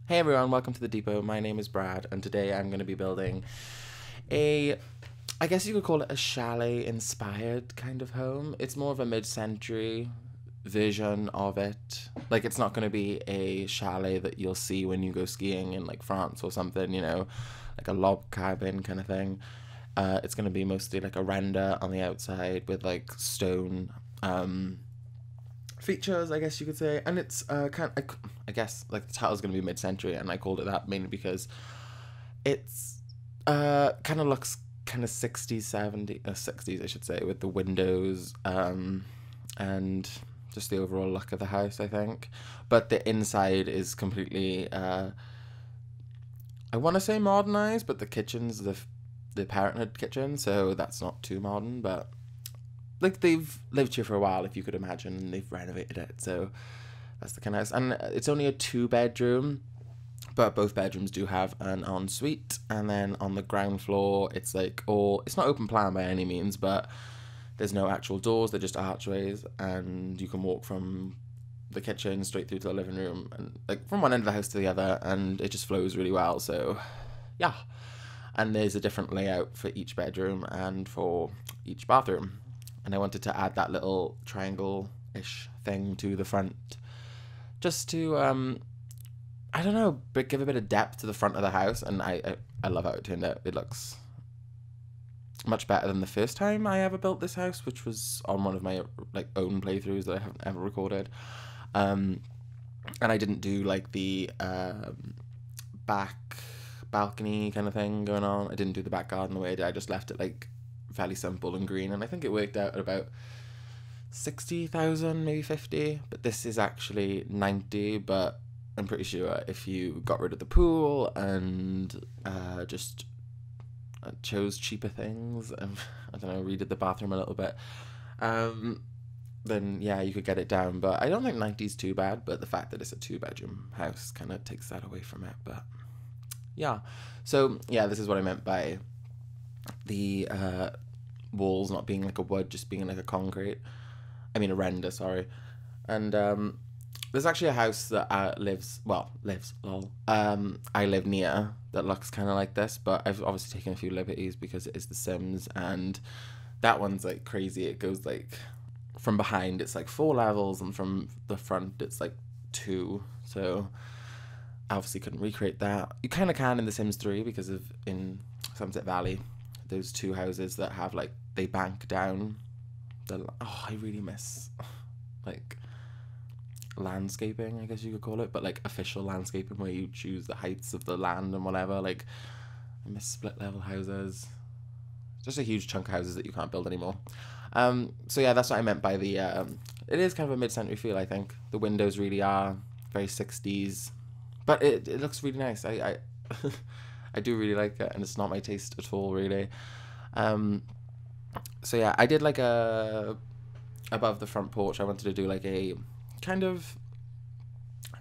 Hey everyone, welcome to the depot. My name is Brad, and today I'm going to be building a, I guess you could call it a chalet inspired kind of home. It's more of a mid-century version of it. Like, it's not going to be a chalet that you'll see when you go skiing in like France or something, like a log cabin kind of thing. It's going to be mostly like a render on the outside with like stone features, I guess you could say, and it's I guess like the title's gonna be mid-century, and I called it that mainly because it's kind of looks kind of 60s, 70s, 60s, I should say, with the windows and just the overall look of the house, I think. But the inside is completely I want to say modernized, but the kitchen's the Parenthood kitchen, so that's not too modern, but like they've lived here for a while, if you could imagine, and they've renovated it, so that's the kind of house. And it's only a 2 bedroom, but both bedrooms do have an ensuite. And then on the ground floor, it's like it's not open plan by any means, but there's no actual doors, they're just archways, and you can walk from the kitchen straight through to the living room, and like from one end of the house to the other, and it just flows really well. So yeah, and there's a different layout for each bedroom and for each bathroom. And I wanted to add that little triangle-ish thing to the front, just to I don't know, but give a bit of depth to the front of the house. And I love how it turned out. It looks much better than the first time I ever built this house, which was on one of my like own playthroughs that I haven't ever recorded. And I didn't do like the back balcony kind of thing going on. I didn't do the back garden the way I did. I just left it like fairly simple and green, and I think it worked out at about 60,000, maybe 50. But this is actually 90. But I'm pretty sure if you got rid of the pool and just chose cheaper things, I don't know, redid the bathroom a little bit, then yeah, you could get it down. But I don't think 90 is too bad. But the fact that it's a 2 bedroom house kind of takes that away from it. But yeah, so yeah, this is what I meant by the walls not being like a wood, just being like a concrete. I mean a render, sorry. And there's actually a house that I live near that looks kind of like this, but I've obviously taken a few liberties because it is The Sims, and that one's like crazy. It goes like from behind it's like 4 levels, and from the front it's like 2. So I obviously couldn't recreate that. You kind of can in The Sims 3 because of in Sunset Valley, those 2 houses that have like they bank down. I really miss like landscaping, I guess you could call it, but like official landscaping where you choose the heights of the land and whatever. Like I miss split level houses. Just a huge chunk of houses that you can't build anymore. So yeah, that's what I meant by the it is kind of a mid-century feel. I think the windows really are very 60s, but it looks really nice. I I do really like it, and it's not my taste at all, really. So yeah, I did like above the front porch, I wanted to do like a kind of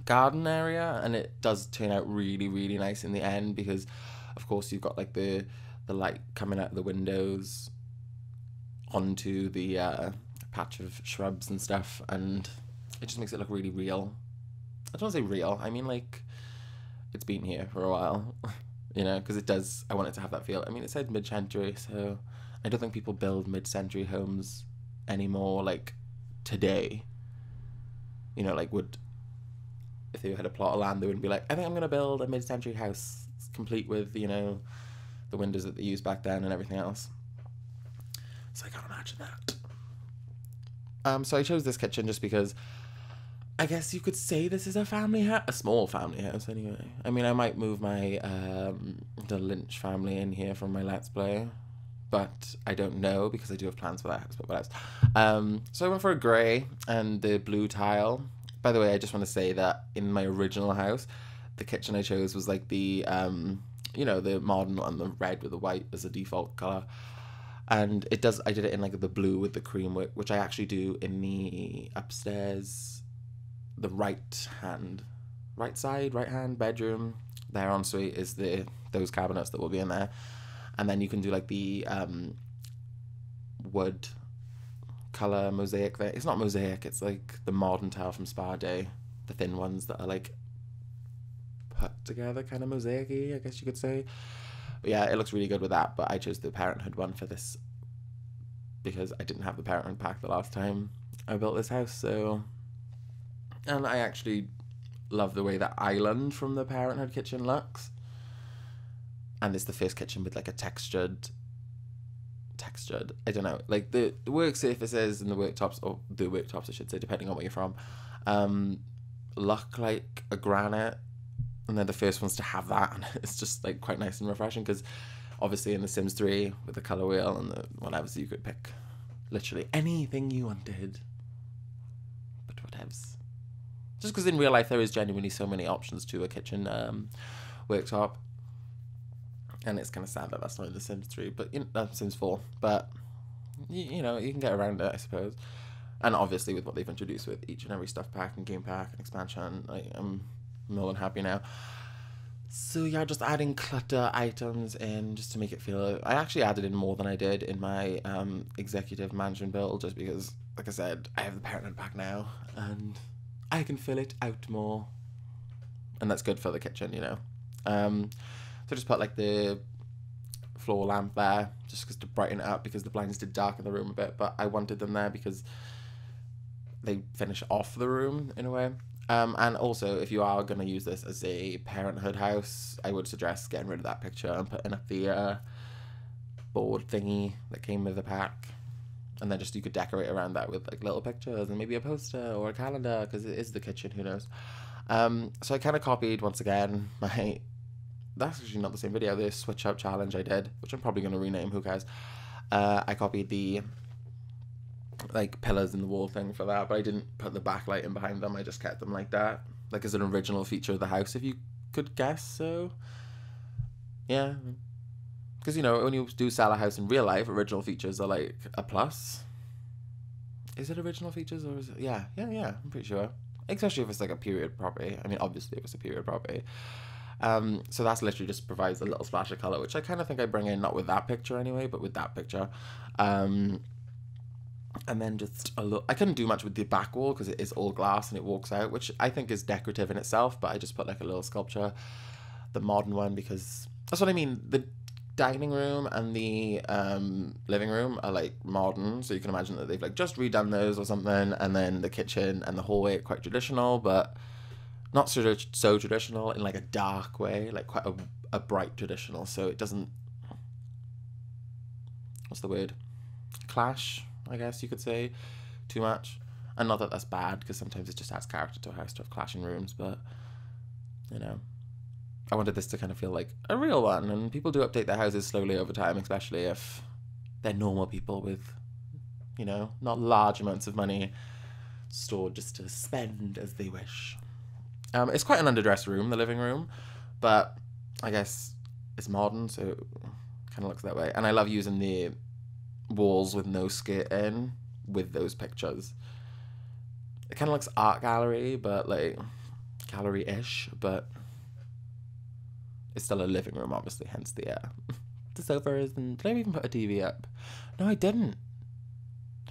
garden area, and it does turn out really, really nice in the end because, of course, you've got like the light coming out of the windows onto the patch of shrubs and stuff, and it just makes it look really real. I don't want to say real, I mean like it's been here for a while, because it does. I want it to have that feel. I mean, it said mid-century, so I don't think people build mid-century homes anymore, like today. Like would if they had a plot of land, they wouldn't be like, I think I'm gonna build a mid-century house complete with the windows that they used back then and everything else. So I can't imagine that. So I chose this kitchen just because I guess you could say this is a family house, a small family house anyway. I mean, I might move my the Lynch family in here from my Let's Play, but I don't know because I do have plans for that house. But what else? So I went for a grey and the blue tile. By the way, I just want to say that in my original house, the kitchen I chose was like the the modern one, the red with the white as a default color. And I did it in like the blue with the cream, which I actually do in the upstairs, the right hand bedroom. Their ensuite is those cabinets that will be in there. And then you can do like the wood color mosaic thing. It's not mosaic, it's like the modern tile from Spa Day, the thin ones that are like put together, kind of mosaic-y, I guess you could say. But yeah, it looks really good with that, but I chose the Parenthood one for this because I didn't have the Parenthood pack the last time I built this house, so... And I actually love the way that island from the Parenthood kitchen looks. And it's the first kitchen with like a textured, I don't know, like the work surfaces and the worktops, or the worktops I should say, depending on where you're from, look like a granite, and they're the first ones to have that, and it's just like quite nice and refreshing, because obviously in The Sims 3 with the colour wheel and the whatever, so you could pick literally anything you wanted, but whatevs. Just because in real life there is genuinely so many options to a kitchen worktop, and it's kind of sad that that's not in The Sims 3, but you know, Sims 4, but you know, you can get around it, I suppose. And obviously with what they've introduced with each and every stuff pack and game pack and expansion, I'm more than happy now. So yeah, just adding clutter items in just to make it feel... I actually added in more than I did in my executive mansion build, just because, like I said, I have the Parenthood pack now, and I can fill it out more. And that's good for the kitchen, you know. So just put like the floor lamp there, just because to brighten it up, because the blinds did darken the room a bit, but I wanted them there because they finish off the room in a way. And also, if you are going to use this as a Parenthood house, I would suggest getting rid of that picture and putting up the board thingy that came with the pack. And then just you could decorate around that with like little pictures and maybe a poster or a calendar, because it is the kitchen, who knows. So I kind of copied, once again, my... That's actually not the same video, the switch up challenge I did, which I'm probably going to rename, who cares. I copied the like pillars in the wall thing for that, but I didn't put the backlight in behind them. I just kept them like that, like as an original feature of the house, if you could guess. So yeah, because you know, when you do sell a house in real life, original features are like a plus. Is it original features, or is it... yeah, I'm pretty sure, especially if it's like a period property. I mean, obviously if it's a period property. So that's literally just provides a little splash of color, which I kind of think I bring in, not with that picture anyway, but with that picture. And then just a look. I couldn't do much with the back wall because it is all glass and it walks out, which I think is decorative in itself, but I just put like a little sculpture, the modern one, because that's what I mean. The dining room and the living room are like modern, so you can imagine that they've like just redone those or something, and then the kitchen and the hallway are quite traditional, but not so traditional in like a dark way, like quite a bright traditional, so it doesn't, what's the word, clash, I guess you could say, too much. And not that that's bad, because sometimes it just adds character to a house to have clashing rooms, but you know, I wanted this to kind of feel like a real one. And people do update their houses slowly over time, especially if they're normal people with, you know, not large amounts of money stored just to spend as they wish. It's quite an underdressed room, the living room, but I guess it's modern, so it kind of looks that way. And I love using the walls with no skirting with those pictures. It kind of looks art gallery, but like gallery-ish, but it's still a living room, obviously, hence the the sofas. And did I even put a TV up? No, I didn't.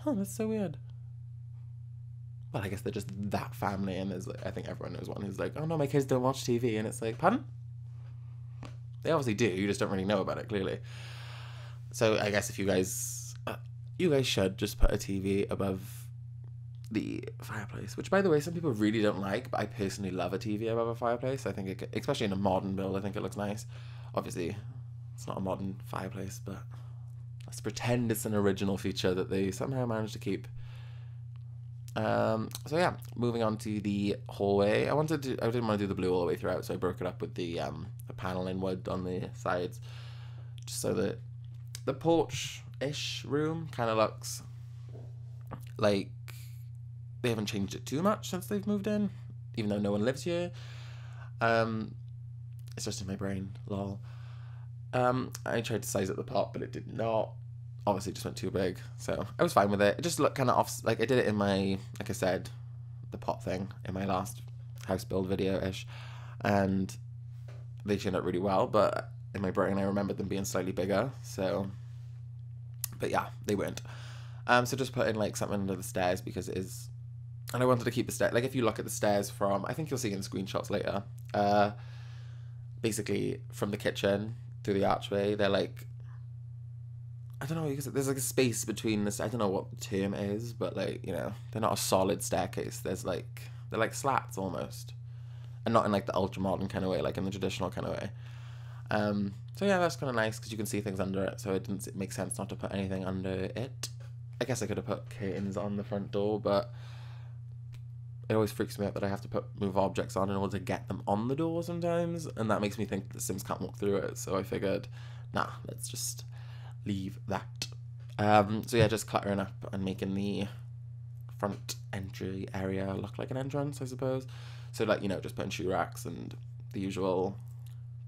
Oh, that's so weird. Well, I guess they're just that family, and there's like, I think everyone knows one who's like, oh no, my kids don't watch TV, and it's like, pardon? They obviously do, you just don't really know about it, clearly. So I guess if you guys should just put a TV above the fireplace, which by the way, some people really don't like, but I personally love a TV above a fireplace. I think it, especially in a modern build, I think it looks nice. Obviously, it's not a modern fireplace, but let's pretend it's an original feature that they somehow managed to keep. So yeah, moving on to the hallway. I didn't want to do the blue all the way throughout, so I broke it up with the panel in wood on the sides, just so that the porch-ish room kind of looks like they haven't changed it too much since they've moved in, even though no one lives here. It's just in my brain, lol. I tried to size up the pot, but it did not. Obviously it just went too big, so I was fine with it. It just looked kind of off, like I did it in my, like I said, the pot thing in my last house build video-ish, and they turned out really well, but in my brain I remembered them being slightly bigger, so, but yeah, they weren't. So just put in like something under the stairs, because it is, and I wanted to keep the stairs, like if you look at the stairs from, I think you'll see in the screenshots later, basically from the kitchen through the archway, they're like, I don't know, because there's like a space between this, I don't know what the term is, but like, you know, they're not a solid staircase. There's like, they're like slats almost. And not in like the ultra modern kind of way, like in the traditional kind of way. So yeah, that's kind of nice because you can see things under it. So it didn't make sense not to put anything under it. I guess I could have put curtains on the front door, but it always freaks me out that I have to move objects on in order to get them on the door sometimes, and that makes me think the Sims can't walk through it. So I figured, nah, let's just leave that. So yeah, just cluttering up and making the front entry area look like an entrance, I suppose. So like, you know, just putting shoe racks and the usual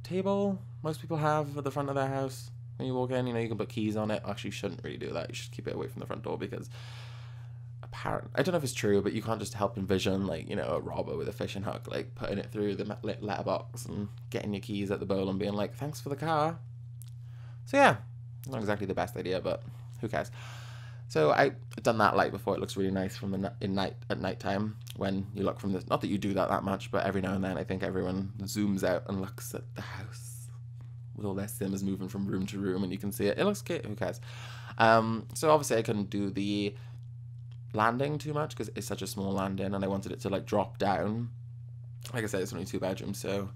table most people have at the front of their house. When you walk in, you know, you can put keys on it. Actually, you shouldn't really do that. You should keep it away from the front door because I don't know if it's true, but you can't just help envision, like, you know, a robber with a fishing hook, like, putting it through the letterbox and getting your keys at the bowl and being like, thanks for the car. So, yeah, not exactly the best idea, but who cares? So, I've done that light before. It looks really nice from at nighttime when you look from this. Not that you do that much, but every now and then I think everyone zooms out and looks at the house with all their Sims moving from room to room and you can see it. It looks cute. Who cares? So, obviously, I couldn't do the landing too much because it's such a small landing and I wanted it to like drop down. Like I said, it's only 2 bedrooms, so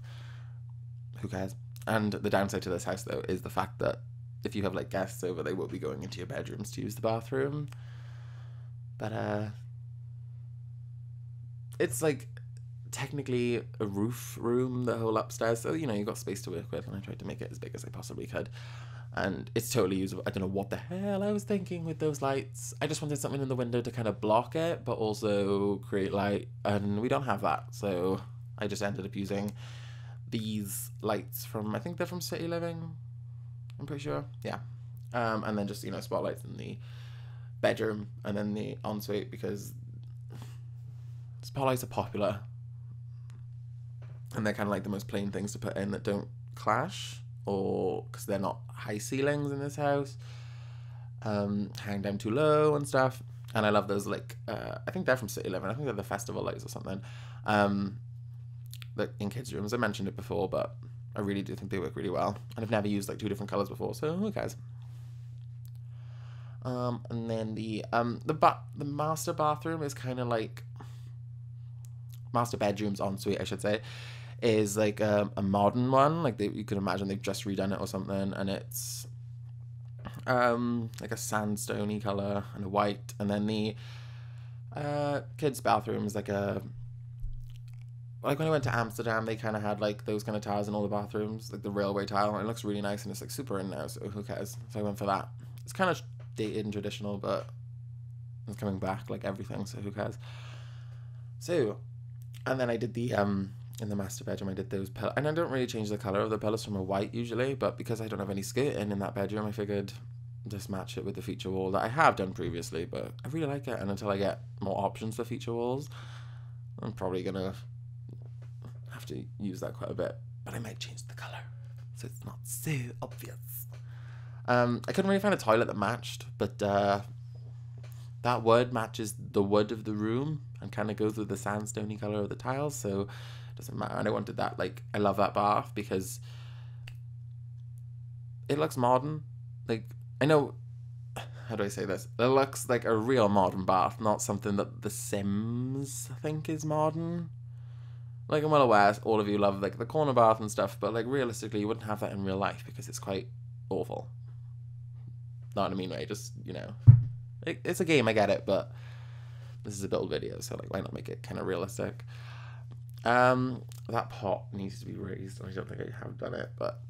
who cares? And the downside to this house though is the fact that if you have like guests over, they will be going into your bedrooms to use the bathroom. But it's like technically a roof room, the whole upstairs, so you know, you've got space to work with, and I tried to make it as big as I possibly could. And it's totally usable. I don't know what the hell I was thinking with those lights. I just wanted something in the window to kind of block it, but also create light. And we don't have that. So I just ended up using these lights from, I think they're from City Living. I'm pretty sure. Yeah. And then just, you know, spotlights in the bedroom and then the ensuite because spotlights are popular. And they're kind of like the most plain things to put in that don't clash. Or because they're not high ceilings in this house, hang down too low and stuff. And I love those, like, I think they're from City Living. I think they're the festival lights or something. Like in kids' rooms. I mentioned it before, but I really do think they work really well. And I've never used like 2 different colours before, so who cares? And then the master bathroom is kind of like master bedroom's ensuite, I should say. Is like a modern one, like you could imagine they've just redone it or something, and it's like a sandstony color and a white, and then the kids' bathroom is like when I went to Amsterdam, they kind of had like those kind of tiles in all the bathrooms, like the railway tile, and it looks really nice and it's like super in now, so who cares? So I went for that. It's kind of dated and traditional, but it's coming back like everything, so who cares? So, and then I did the in the master bedroom, I did those pillows, and I don't really change the colour of the pillows from a white usually, but because I don't have any skirting in that bedroom, I figured just match it with the feature wall that I have done previously, but I really like it, and until I get more options for feature walls, I'm probably going to have to use that quite a bit, but I might change the colour, so it's not so obvious. I couldn't really find a toilet that matched, but that wood matches the wood of the room, and kind of goes with the sandstony colour of the tiles, so doesn't matter. And I wanted that, like, I love that bath because it looks modern. Like, I know, how do I say this? It looks like a real modern bath, not something that the Sims think is modern. Like, I'm well aware all of you love, like, the corner bath and stuff, but, like, realistically, you wouldn't have that in real life because it's quite awful. Not in a mean way, just, you know. It's a game, I get it, but this is a build video, so, like, why not make it kind of realistic? That pot needs to be raised. I don't think I have done it, but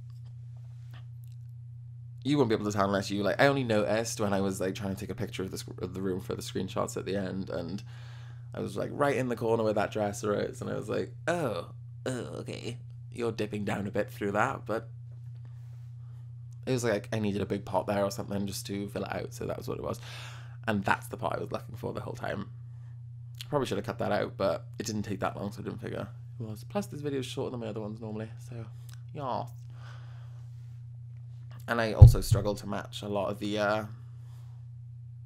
you won't be able to tell unless you, like, I only noticed when I was like trying to take a picture of the room for the screenshots at the end, and I was like right in the corner where that dresser is, and I was like, oh, okay, you're dipping down a bit through that, but it was like I needed a big pot there or something just to fill it out, so that was what it was, and that's the pot I was looking for the whole time. Probably should have cut that out, but it didn't take that long, so I didn't figure it was. Plus, this video is shorter than my other ones normally, so yeah. And I also struggle to match a lot of the,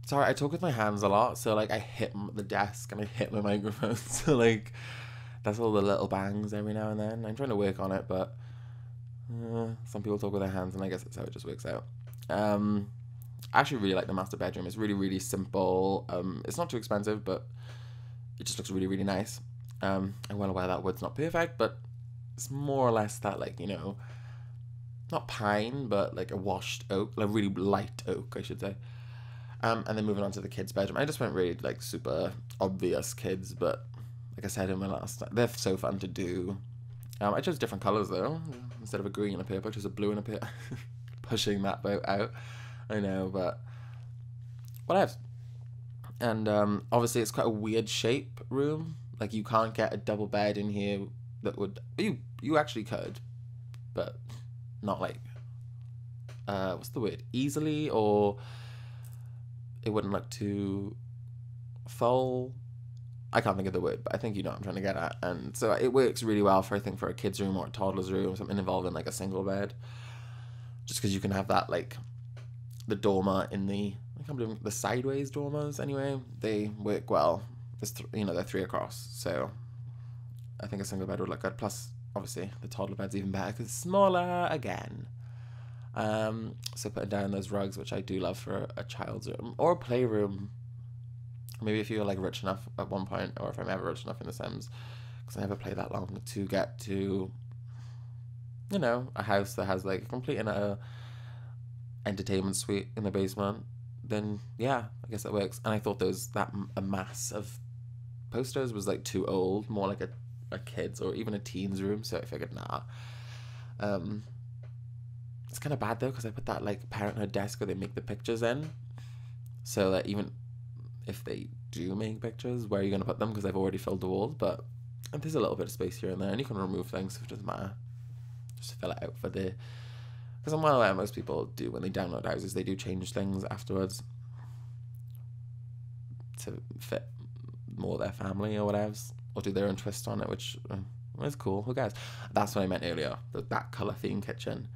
sorry, I talk with my hands a lot, so, like, I hit the desk and I hit my microphone, so, like, that's all the little bangs every now and then. I'm trying to work on it, but Some people talk with their hands, and I guess that's how it just works out. I actually really like the master bedroom. It's really, really simple. It's not too expensive, but it just looks really, really nice. I'm well aware that wood's not perfect, but it's more or less that, like, you know, not pine, but like a washed oak, like really light oak, I should say. And then moving on to the kids' bedroom, I just went really like super obvious kids, but like I said in my last, they're so fun to do. I chose different colours though. Instead of a green and a purple, I chose a blue and a purple. Pushing that boat out, I know, but whatever. And obviously it's quite a weird shape room. Like you can't get a double bed in here that would, you actually could, but not like what's the word, easily, or it wouldn't look too full. I can't think of the word, but I think you know what I'm trying to get at. And so it works really well for, I think, for a kid's room or a toddler's room, something involving like a single bed, just because you can have that, like the dormer in the, I can't believe the sideways dormers anyway, they work well. There's you know, they're 3 across, so I think a single bed would look good. Plus obviously the toddler bed's even better because it's smaller again. So putting down those rugs, which I do love for a child's room or a playroom. Maybe if you're like rich enough at one point, or if I'm ever rich enough in The Sims, because I never play that long, to get to, you know, a house that has like a complete and a entertainment suite in the basement, then yeah, I guess that works. And I thought a mass of posters was like too old, more like a kid's or even a teen's room, so I figured nah. It's kind of bad though, because I put that like parenthood desk where they make the pictures in, so that even if they do make pictures, where are you going to put them? Because I've already filled the walls, but there's a little bit of space here and there, and you can remove things, so it doesn't matter. Just fill it out for the, because I'm well aware most people do when they download houses, they do change things afterwards to fit more their family or whatever, or do their own twist on it, which is cool. Who cares? That's what I meant earlier, that colour theme kitchen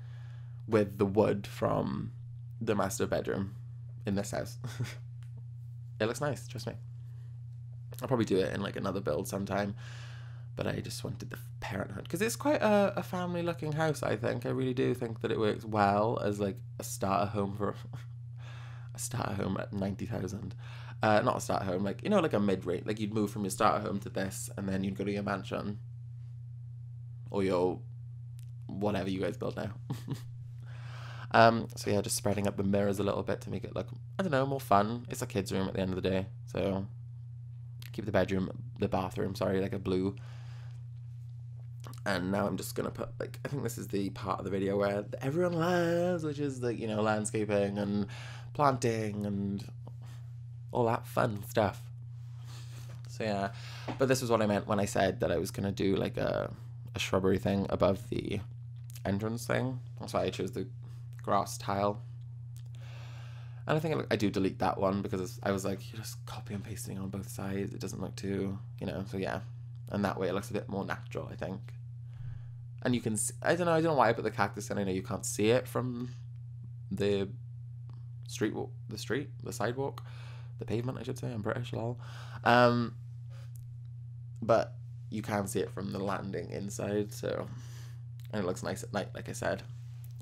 with the wood from the master bedroom in this house. It looks nice, trust me. I'll probably do it in like another build sometime, but I just wanted the parenthood because it's quite a family looking house. I think I really do think that it works well as like a starter home for a starter home at 90,000. Not a starter home, like, you know, like a mid-rate, like you'd move from your starter home to this and then you'd go to your mansion or your whatever you guys build now. So yeah, just spreading up the mirrors a little bit to make it look, I don't know, more fun. It's a kid's room at the end of the day, so keep the bathroom, sorry, like a blue. And now I'm just gonna put, like, I think this is the part of the video where everyone loves, which is like, you know, landscaping and planting and all that fun stuff. So yeah, but this was what I meant when I said that I was gonna do like a shrubbery thing above the entrance thing. That's why I chose the grass tile. And I think I do delete that one because I was like, you're just copy and pasting on both sides. It doesn't look too, you know, so yeah. And that way it looks a bit more natural, I think. And you can see, I don't know why I put the cactus in. I know you can't see it from the sidewalk, the pavement, I should say. I'm British, lol. But you can see it from the landing inside, so, and it looks nice at night, like I said.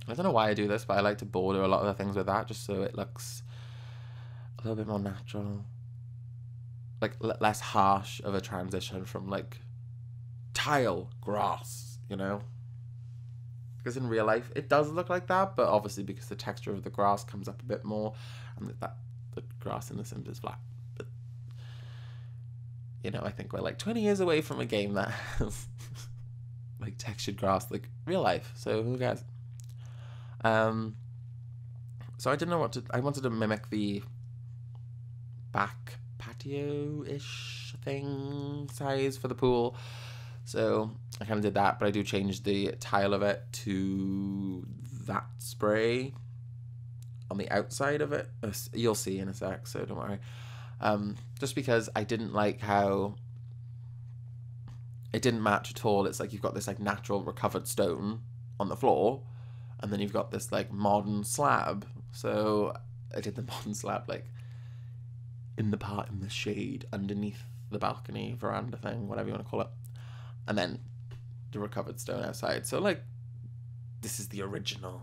I don't know why I do this, but I like to border a lot of the things with that just so it looks a little bit more natural. Like less harsh of a transition from like tile, grass, you know? Because in real life it does look like that, but obviously because the texture of the grass comes up a bit more and the grass in The Sims is flat. But, you know, I think we're like 20 years away from a game that has like textured grass like real life, so who cares? So I didn't know I wanted to mimic the back patio-ish thing size for the pool. So I kind of did that, but I do change the tile of it to that spray on the outside of it. You'll see in a sec, so don't worry. Just because I didn't like how it didn't match at all. It's like you've got this like natural recovered stone on the floor, and then you've got this like modern slab. So I did the modern slab like in the shade underneath the balcony, veranda thing, whatever you want to call it. And then the recovered stone outside. So like this is the original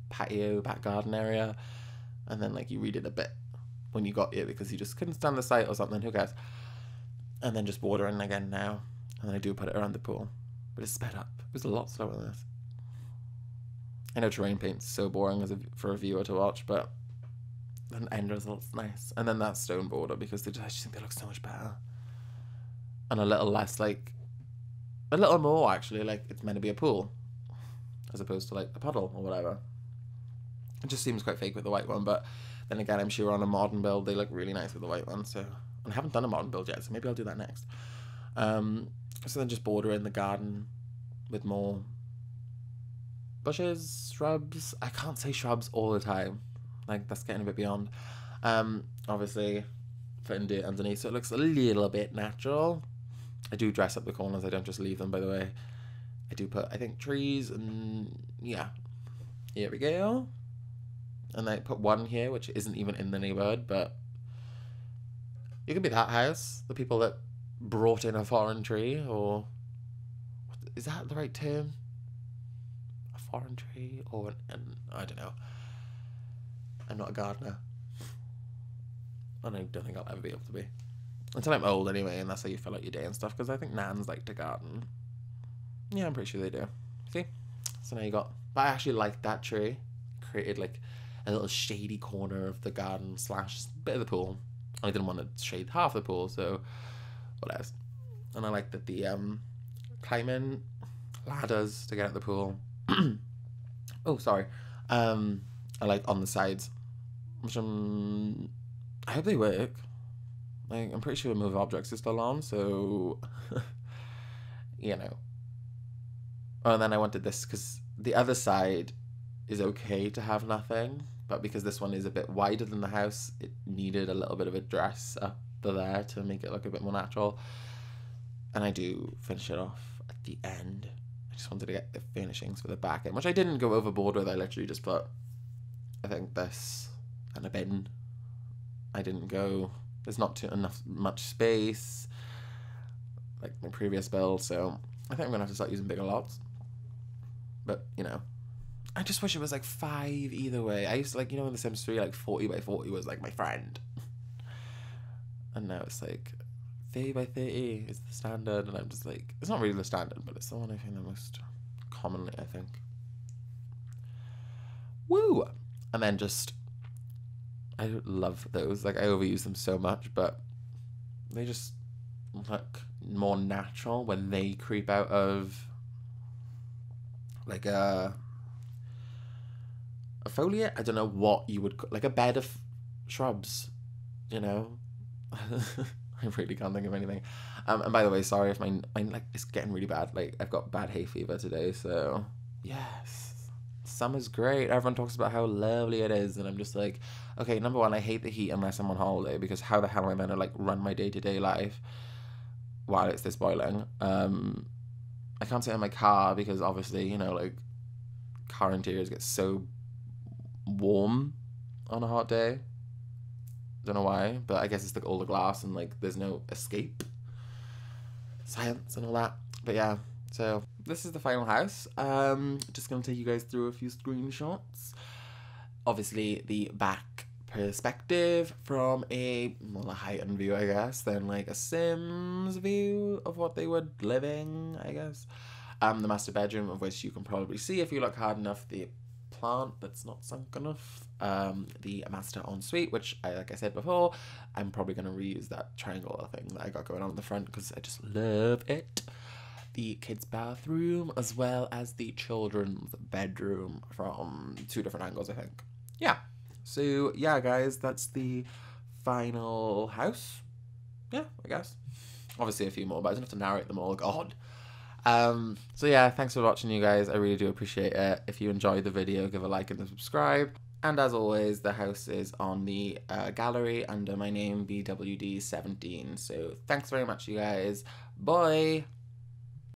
patio, back garden area. And then, like, you read it a bit when you got here because you just couldn't stand the sight or something, who cares? And then just watering again now. And then I do put it around the pool. But it's sped up. It was a lot slower than this. I know terrain paint's so boring for a viewer to watch, but the end result's nice. And then that stone border, because I just think they look so much better. And a little less, like, a little more, actually, like, it's meant to be a pool. As opposed to, like, a puddle or whatever. It just seems quite fake with the white one, but then again, I'm sure on a modern build, they look really nice with the white one, so... And I haven't done a modern build yet, so maybe I'll do that next. So then just border in the garden with more bushes, shrubs. I can't say shrubs all the time. Like, that's getting a bit beyond. Obviously, putting dirt underneath, so it looks a little bit natural. I do dress up the corners, I don't just leave them, by the way. I do put, I think, trees, and yeah. Here we go. And I put one here, which isn't even in the neighborhood, but it could be that house, the people that brought in a foreign tree, or is that the right term? A foreign tree, or I don't know. I'm not a gardener, and I don't think I'll ever be able to be until I'm old anyway, and that's how you fill out your day and stuff. Because I think nans like to garden. Yeah, I'm pretty sure they do. See, so now you got. But I actually liked that tree. Created like a little shady corner of the garden / bit of the pool. I didn't want to shade half the pool, so what else? And I like that the climbing ladders to get at the pool. Oh, sorry. I like on the sides, which I hope they work. Like, I'm pretty sure Move Objects is still on, so you know. Oh, and then I wanted this because the other side is okay to have nothing, but because this one is a bit wider than the house, it needed a little bit of a dress up there to make it look a bit more natural. And I do finish it off at the end. I just wanted to get the finishings for the back end, which I didn't go overboard with. I literally just put, I think, this and a bin. I didn't go, there's not much space like my previous build, so I think I'm gonna have to start using bigger lots. But, you know, I just wish it was like 5 either way. I used to, like, you know, in The Sims 3, like 40 by 40 was like my friend. And now it's like 30 by 30 is the standard, and I'm just like, it's not really the standard, but it's the one I find the most commonly, I think. Woo! And then just, I love those. Like, I overuse them so much, but they just look more natural when they creep out of like a foliate. I don't know what you would, like a bed of shrubs, you know. I really can't think of anything. And by the way, sorry if mine like it's getting really bad. Like, I've got bad hay fever today, so yes, summer's great. Everyone talks about how lovely it is, and I'm just like, okay, number one, I hate the heat unless I'm on holiday, because how the hell am I meant to like run my day-to-day life while it's this boiling? I can't sit in my car because obviously, you know, like, car interiors get so warm on a hot day. Don't know why, but I guess it's like all the glass and like there's no escape. Science and all that. But yeah, so this is the final house. Just gonna take you guys through a few screenshots. Obviously the back perspective from a heightened view, I guess, than like a Sims view of what they were living, I guess. The master bedroom, of which you can probably see if you look hard enough, the plant that's not sunk enough. The master ensuite, which like I said before, I'm probably going to reuse that triangular thing that I got going on in the front because I just love it. The kids' bathroom, as well as the children's bedroom from 2 different angles, I think. Yeah. So, yeah, guys, that's the final house. Yeah, I guess. Obviously a few more, but I don't have to narrate them all. God. So yeah, thanks for watching, you guys. I really do appreciate it. If you enjoyed the video, give a like and subscribe. And as always, the house is on the gallery under my name, BWD17. So thanks very much, you guys. Bye!